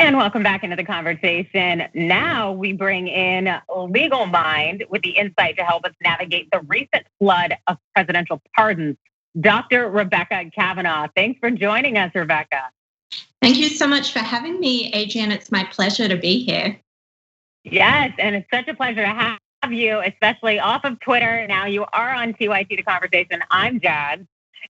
And welcome back into the conversation. Now we bring in Legal Mind with the insight to help us navigate the recent flood of presidential pardons. Dr. Rebecca Kavanagh. Thanks for joining us, Rebecca. Thank you so much for having me, Adrienne. It's my pleasure to be here. Yes, and it's such a pleasure to have you, especially off of Twitter. Now you are on TYT The Conversation. I'm Jazz.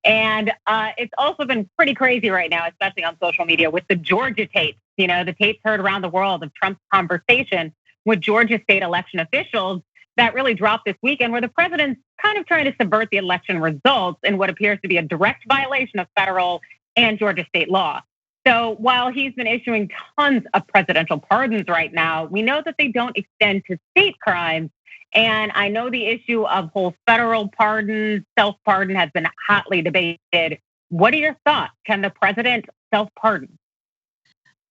And it's also been pretty crazy right now, especially on social media with the Georgia tapes. You know, the tapes heard around the world of Trump's conversation with Georgia state election officials that really dropped this weekend, where the president's kind of trying to subvert the election results in what appears to be a direct violation of federal and Georgia state law. So while he's been issuing tons of presidential pardons right now, we know that they don't extend to state crimes. And I know the issue of whole federal pardons, self-pardon has been hotly debated. What are your thoughts? Can the president self-pardon?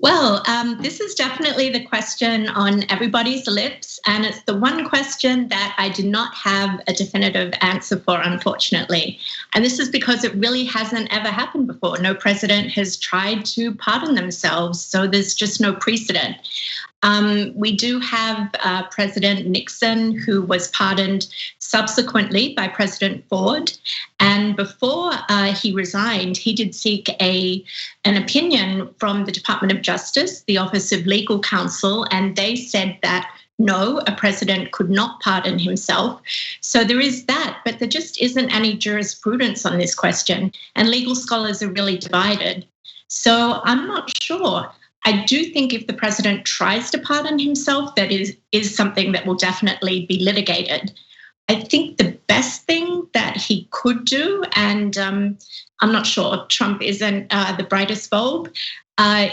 Well, this is definitely the question on everybody's lips, and it's the one question that I do not have a definitive answer for, unfortunately. And this is because it really hasn't ever happened before. No president has tried to pardon themselves, so there's just no precedent. We do have President Nixon, who was pardoned subsequently by President Ford. And before he resigned, he did seek an opinion from the Department of Justice, the Office of Legal Counsel, and they said that no, a president could not pardon himself. So there is that, but there just isn't any jurisprudence on this question. And legal scholars are really divided. So I'm not sure. I do think if the president tries to pardon himself, that is something that will definitely be litigated. I think the best thing that he could do, and I'm not sure, Trump isn't the brightest bulb,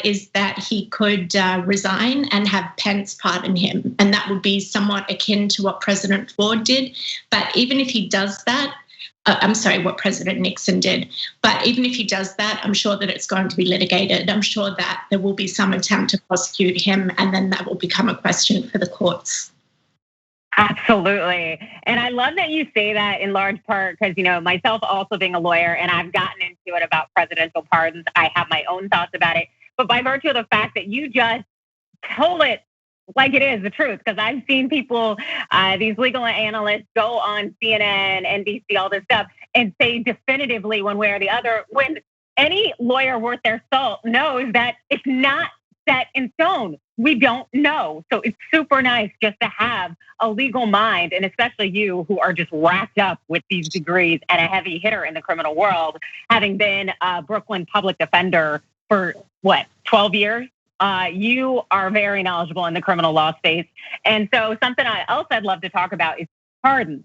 is that he could resign and have Pence pardon him. And that would be somewhat akin to what President Ford did. But even if he does that, what President Nixon did. But even if he does that, I'm sure that it's going to be litigated. I'm sure that there will be some attempt to prosecute him, and then that will become a question for the courts. Absolutely. And I love that you say that in large part because, you know, myself also being a lawyer, and I've gotten into it about presidential pardons. I have my own thoughts about it. But by virtue of the fact that you just told it like it is the truth, because I've seen people, these legal analysts go on CNN, NBC, all this stuff, and say definitively one way or the other, when any lawyer worth their salt knows that it's not set in stone. We don't know. So it's super nice just to have a legal mind, and especially you who are just wrapped up with these degrees and a heavy hitter in the criminal world, having been a Brooklyn public defender for 12 years? You are very knowledgeable in the criminal law space. And so something else I'd love to talk about is pardons,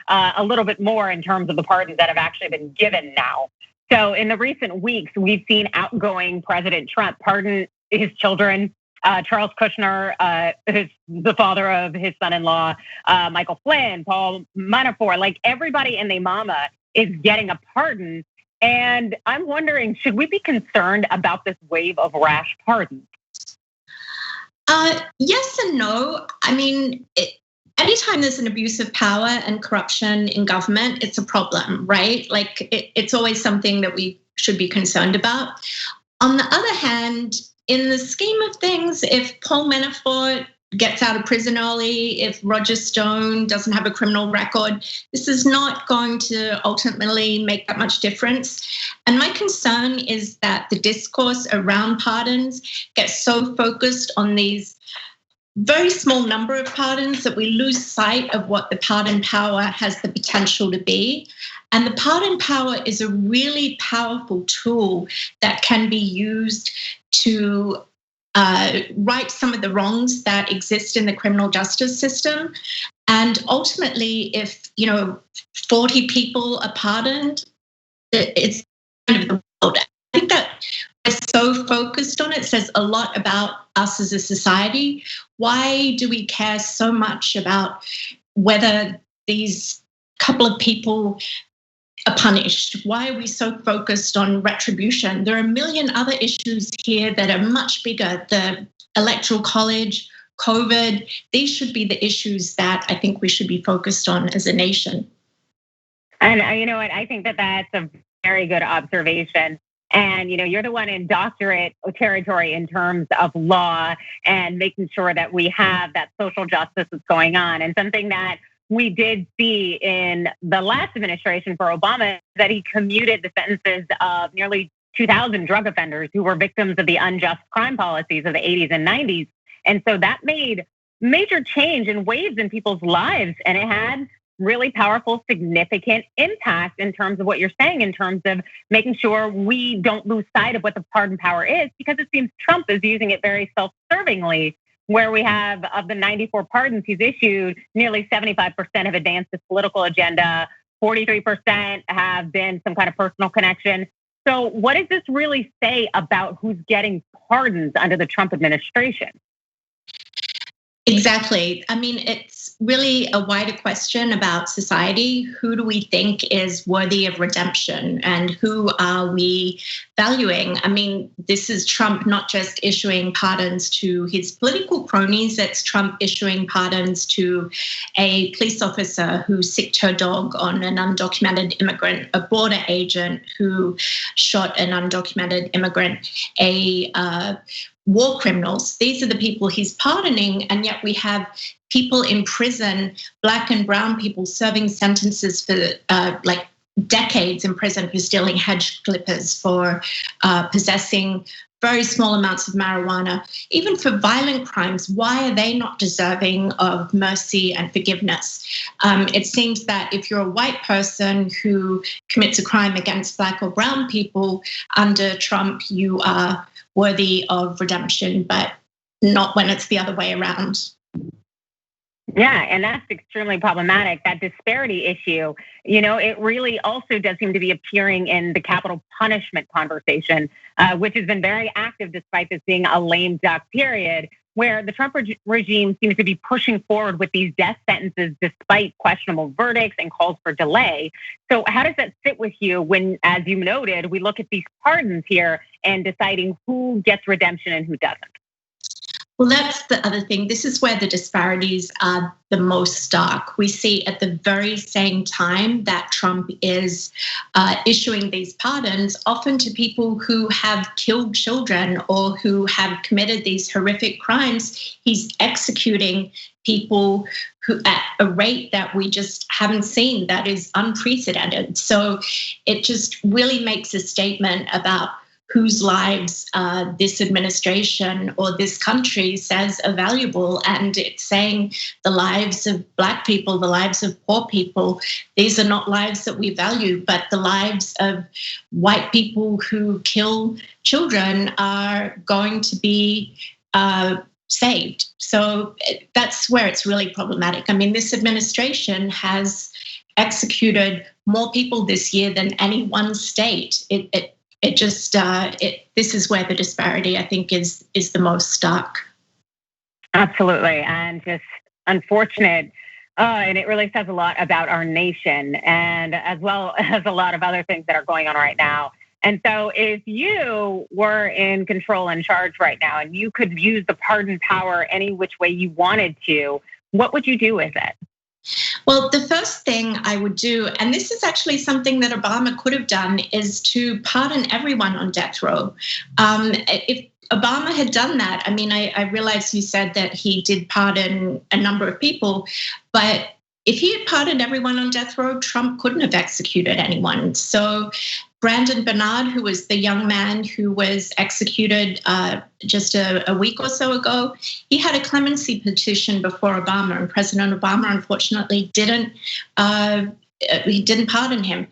a little bit more in terms of the pardons that have actually been given now. So in the recent weeks, we've seen outgoing President Trump pardon his children, Charles Kushner, who's the father of his son-in-law, Michael Flynn, Paul Manafort, like everybody and their mama is getting a pardon. And I'm wondering, should we be concerned about this wave of rash pardons? Yes and no. I mean, anytime there's an abuse of power and corruption in government, it's a problem, right? Like it's always something that we should be concerned about. On the other hand, in the scheme of things, if Paul Manafort gets out of prison early, if Roger Stone doesn't have a criminal record, this is not going to ultimately make that much difference. And my concern is that the discourse around pardons gets so focused on these very small number of pardons that we lose sight of what the pardon power has the potential to be. And the pardon power is a really powerful tool that can be used to right some of the wrongs that exist in the criminal justice system. And ultimately, if 40 people are pardoned, it's kind of the world. I think that we're so focused on it says a lot about us as a society. Why do we care so much about whether these couple of people are punished? Why are we so focused on retribution? There are a million other issues here that are much bigger. The Electoral College, COVID, these should be the issues that I think we should be focused on as a nation. And you know what, I think that that's a very good observation. And, you're the one in doctorate territory in terms of law and making sure that we have that social justice that's going on. And something that we did see in the last administration for Obama is that he commuted the sentences of nearly 2,000 drug offenders who were victims of the unjust crime policies of the 80s and 90s. And so that made major change and waves in people's lives. And it had really powerful, significant impact in terms of what you're saying, in terms of making sure we don't lose sight of what the pardon power is, because it seems Trump is using it very self-servingly, where we have, of the 94 pardons he's issued, nearly 75% have advanced his political agenda, 43% have been some kind of personal connection. So what does this really say about who's getting pardons under the Trump administration? Exactly. I mean, it's really a wider question about society. Who do we think is worthy of redemption, and who are we valuing? I mean, this is Trump not just issuing pardons to his political cronies, it's Trump issuing pardons to a police officer who sicked her dog on an undocumented immigrant, a border agent who shot an undocumented immigrant, a war criminals. These are the people he's pardoning, and yet we have people in prison, Black and brown people, serving sentences for like decades in prison for stealing hedge clippers, for possessing very small amounts of marijuana, even for violent crimes. Why are they not deserving of mercy and forgiveness? It seems that if you're a white person who commits a crime against Black or brown people under Trump, you are worthy of redemption, but not when it's the other way around. Yeah, and that's extremely problematic. That disparity issue, it really also does seem to be appearing in the capital punishment conversation, which has been very active despite this being a lame duck period, where the Trump regime seems to be pushing forward with these death sentences despite questionable verdicts and calls for delay. So how does that sit with you when, as you noted, we look at these pardons here and deciding who gets redemption and who doesn't? Well, that's the other thing. This is where the disparities are the most stark. We see at the very same time that Trump is issuing these pardons, often to people who have killed children or who have committed these horrific crimes, he's executing people who at a rate that we just haven't seen, that is unprecedented. So it just really makes a statement about whose lives this administration or this country says are valuable. And it's saying the lives of Black people, the lives of poor people, these are not lives that we value, but the lives of white people who kill children are going to be saved. So that's where it's really problematic. I mean, this administration has executed more people this year than any one state. This is where the disparity, I think, is the most stark. Absolutely, and just unfortunate. And it really says a lot about our nation, and as well as a lot of other things that are going on right now. And so if you were in control and charge right now, and you could use the pardon power any which way you wanted to, what would you do with it? Well, the first thing I would do, and this is actually something that Obama could have done, is to pardon everyone on death row. If Obama had done that, I mean, I realize you said that he did pardon a number of people, but if he had pardoned everyone on death row, Trump couldn't have executed anyone. So Brandon Bernard, who was the young man who was executed just a week or so ago, he had a clemency petition before Obama, and President Obama, unfortunately, didn't pardon him.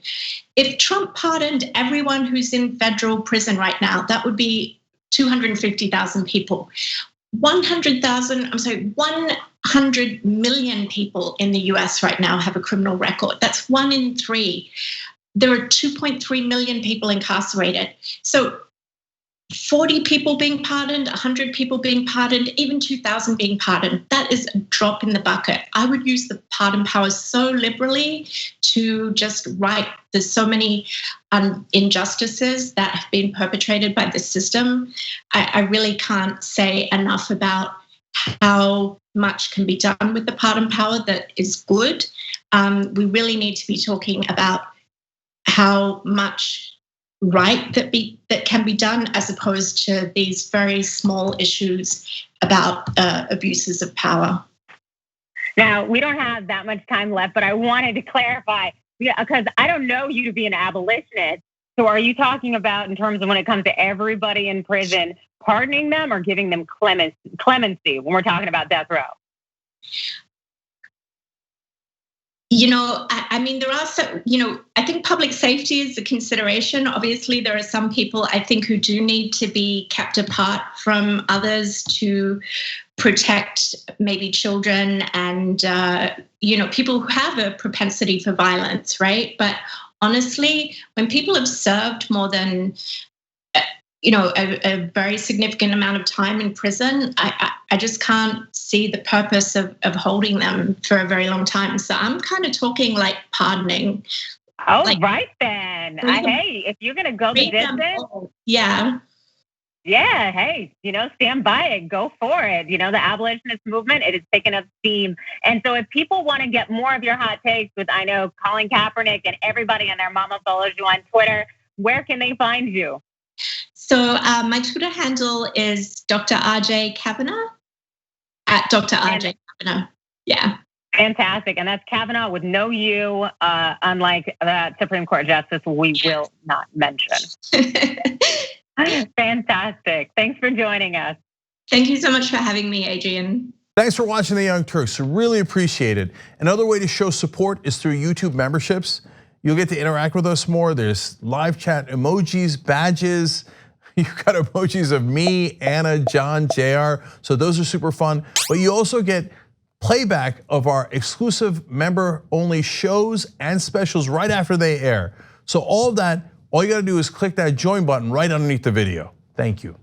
If Trump pardoned everyone who's in federal prison right now, that would be 250,000 people. 100 million people in the US right now have a criminal record. That's 1 in 3. There are 2.3 million people incarcerated. So 40 people being pardoned, 100 people being pardoned, even 2,000 being pardoned, that is a drop in the bucket. I would use the pardon powers so liberally to just right. There's so many injustices that have been perpetrated by the system. I really can't say enough about how much can be done with the pardon power that is good. We really need to be talking about how much right that can be done, as opposed to these very small issues about abuses of power. Now, we don't have that much time left, but I wanted to clarify, because I don't know you to be an abolitionist. So are you talking about, in terms of when it comes to everybody in prison, pardoning them or giving them clemency when we're talking about death row? I mean, there are some, I think public safety is a consideration. Obviously, there are some people, I think, who do need to be kept apart from others to protect maybe children and, people who have a propensity for violence, right? But honestly, when people have served more than a very significant amount of time in prison, I just can't see the purpose of holding them for a very long time. So I'm kind of talking like pardoning. Oh, like, right then. Hey, if you're going to go the distance. Yeah. Yeah, hey, stand by it, go for it. The abolitionist movement, it is picking up steam. And so if people want to get more of your hot takes with, I know, Colin Kaepernick and everybody and their mama follows you on Twitter, where can they find you? So my Twitter handle is Dr. RJ Kavanagh, at Dr. RJ Kavanagh. Yeah. Fantastic. And that's Kavanagh with no U, unlike that Supreme Court justice we will not mention. Fantastic. Thanks for joining us. Thank you so much for having me, Adrienne. Thanks for watching The Young Turks. Really appreciate it. Another way to show support is through YouTube memberships. You'll get to interact with us more. There's live chat emojis, badges. You've got emojis of me, Anna, John, JR. So those are super fun. But you also get playback of our exclusive member-only shows and specials right after they air. So all of that, all you gotta do is click that join button right underneath the video. Thank you.